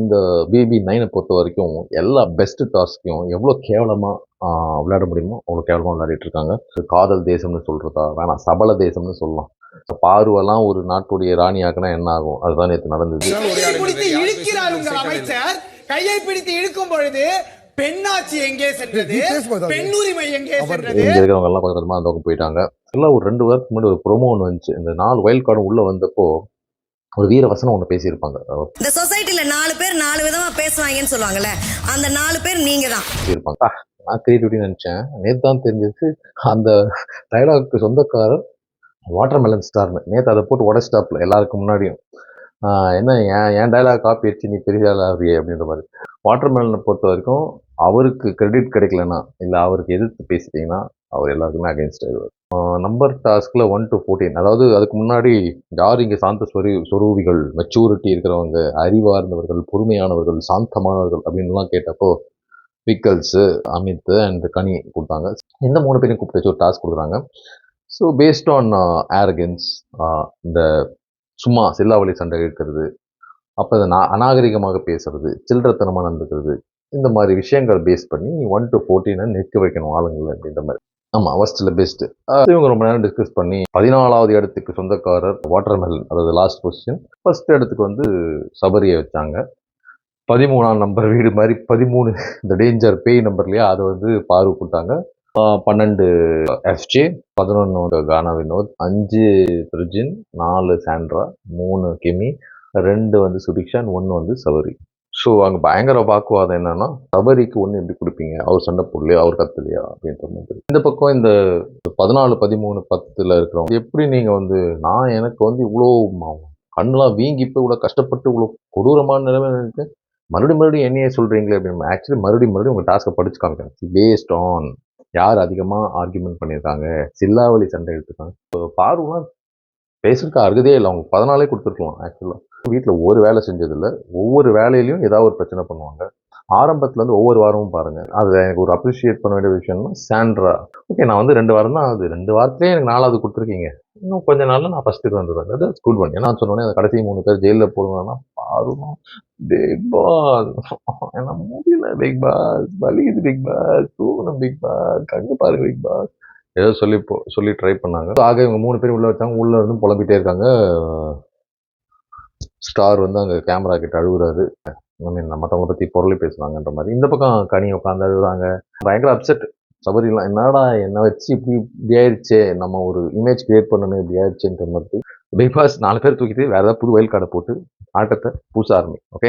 இந்த BB9 பொறுத்த வரைக்கும் எல்லா பெஸ்ட் டாஸ்க்கையும் எவ்வளோ கேவலமாக விளையாட முடியுமோ அவ்வளோ கேவலமாக விளையாடிட்டு இருக்காங்க. காதல் தேசம்னு சொல்கிறதா வேணாம், சபல தேசம்னு சொல்லலாம். பார்வெல்லாம் ஒரு நாட்டுடைய ராணி ஆக்கினா என்ன ஆகும், அதுதான் நேற்று நடந்தது. அமைச்சர் கையை பிடித்து இழுக்கும் பொழுது பெண்ணாட்சி எங்கே சென்றது, பெண்ணுரிமை எங்கே சென்றது, இங்க இருக்கிறவங்க எல்லாம் கொஞ்சம் கொஞ்சமா அந்த பக்கம் போயிட்டாங்க. எல்லாம் ஒரு 2 வாரத்துக்கு முன்னாடி ஒரு ப்ரோமோ ஒன்று வந்துச்சு. இந்த 4 வைல்ட் கார்டும் உள்ள வந்தப்போ ஒரு வீர வசனம் ஒன்று பேசியிருப்பாங்க. இந்த சொசைட்டில 4 பேர் 4 விதமா பேசுவாங்கன்னு சொல்லுவாங்கல்ல, அந்த 4 பேர் நீங்க தான் இருப்பாங்க. நான் கிரியேட்டிவிட்டி நினைச்சேன், நேற்று தான் தெரிஞ்சது அந்த டைலாக்கு சொந்தக்காரர் வாட்டர்மெலன் ஸ்டார்னு. நேற்று அதை போட்டு உடச்சிட்டாப்ல எல்லாருக்கும் முன்னாடியும். என்ன என் டைலாக் காப்பி அடிச்சு நீ பெரிய ஆளாகிறியே அப்படின்ற மாதிரி. வாட்டர்மெலனை பொறுத்த வரைக்கும் அவருக்கு கிரெடிட் கிடைக்கலன்னா, இல்லை அவருக்கு எதிர்த்து பேசிட்டீங்கன்னா அவர் எல்லாருக்குமே அகேன்ஸ்ட் ஆயிடுவார். நம்பர் டாஸ்கில் 1 to 14, அதாவது அதுக்கு முன்னாடி யார் இங்கே சாந்த சொரூபிகள், மெச்சூரிட்டி இருக்கிறவங்க, அறிவார்ந்தவர்கள், பொறுமையானவர்கள், சாந்தமானவர்கள் அப்படின்லாம் கேட்டப்போ விக்கல்ஸு, அமித் அண்ட் கனி கொடுத்தாங்க. இந்த 3 பேரையும் கூப்பிட்டு வச்சு ஒரு டாஸ்க் கொடுக்குறாங்க. ஸோ பேஸ்ட் ஆன் ஏரகன்ஸ், இந்த சும்மா சில்லாவளி சண்டை இருக்கிறது, அப்போ இதை அநாகரிகமாக பேசுறது, சில்லறத்தனமாக நடந்துக்கிறது, இந்த மாதிரி விஷயங்கள் பேஸ் பண்ணி 1 to 14 நிற்க வைக்கணும் ஆளுங்களை அப்படின்ற மாதிரி. ஆமாம், ஃபர்ஸ்ட்டில் பெஸ்ட்டு. இவங்க ரொம்ப நேரம் டிஸ்கஸ் பண்ணி 14வது இடத்துக்கு சொந்தக்காரர் வாட்டர்மெலன், அதாவது லாஸ்ட் பொசிஷன். ஃபர்ஸ்ட் இடத்துக்கு வந்து சபரியை வச்சாங்க. 13ஆம் நம்பர் வீடு மாதிரி 13 இந்த டேஞ்சர் பேய் நம்பர் இல்லையா, அதை வந்து பார்வை கொடுத்தாங்க. 12 FJ, 11 கானா வினோத், 5 பிரிஜின், 4 சாண்ட்ரா, 3 கிமி, 2 வந்து சுதிக்ஷான், 1 வந்து சபரி. ஸோ அங்கே பயங்கர வாக்குவாதம் என்னன்னா, சபரிக்கு 1 எப்படி கொடுப்பீங்க, அவர் சண்டை போடலையா, அவர் கத்துலையா அப்படின்ற மாதிரி. இந்த பக்கம் இந்த 14, 13, 10 இருக்கிறவங்க எப்படி நீங்கள் வந்து எனக்கு வந்து இவ்வளோ கண்ணெலாம் வீங்கி போய் இவ்வளோ கஷ்டப்பட்டு இவ்வளோ கொடூரமான நிலைமை இருக்கு, மறுபடியும் என்னையே சொல்கிறீங்களே அப்படின்னு. ஆக்சுவலி மறுபடியும் உங்கள் டாஸ்க்கை படிச்சு காமிக்கிறேன். பேஸ்ட் ஆன் யார் அதிகமாக ஆர்கியூமெண்ட் பண்ணியிருக்காங்க, சில்லாவளி சண்டை எடுத்துருக்காங்க. இப்போ பார்வெலாம் பேசுறதுக்கு அருகதே இல்லை, அவங்க 14 கொடுத்துருக்கலாம். ஆக்சுவலாக வீட்டில் ஒரு வேலை செஞ்சதில்லை, ஒவ்வொரு வேலையிலையும் ஏதாவது ஒரு பிரச்சனை பண்ணுவாங்க. ஆரம்பத்துலேருந்து ஒவ்வொரு வாரமும் பாருங்கள். அது எனக்கு ஒரு அப்ரிஷியேட் பண்ண வேண்டிய விஷயம்னா சாண்ட்ரா. ஓகே, நான் வந்து 2 வாரம் தான் ஆகுது, 2 வாரத்துலேயே எனக்கு 4வது கொடுத்துருக்கீங்க, இன்னும் கொஞ்ச நாளில் நான் ஃபஸ்ட்டுக்கு வந்துடுவேன். That's good one. ஏன்னா சொன்னோன்னே அந்த கடைசி 3 பேர் ஜெயிலில் போடுவாங்கன்னா பாருவோம். பிக் பாஸ் என்ன முடியல, பிக் பாஸ் வலியுது, பிக் பாஸ் தூங்கணும், பிக் பாஸ் கண்டு பாருங்க, பிக் பாஸ் ஏதோ சொல்லி ட்ரை பண்ணாங்க. ஆக இவங்க 3 பேர் உள்ளே வச்சாங்க. உள்ளே இருந்து புலம்பிட்டே இருக்காங்க. ஸ்டார் வந்து அங்கே கேமரா கிட்ட அழுகுறாரு. மற்றவங்களை பற்றி பொருளை பேசுனாங்கன்ற மாதிரி. இந்த பக்கம் கனி உட்காந்து அழுகுறாங்க. பயங்கர அப்செட். சபரிலாம் என்னடா என்னை வச்சு இப்படி ஆயிடுச்சே, நம்ம ஒரு இமேஜ் கிரியேட் பண்ணணும், இப்படி ஆயிடுச்சுன்ற மாதிரி. பிக் பாஸ் 4 பேர் தூக்கிட்டு வேறு ஏதாவது புது வைல்ட் கார்டை போட்டு ஆட்டத்தை பூச ஆரம்பி. ஓகே.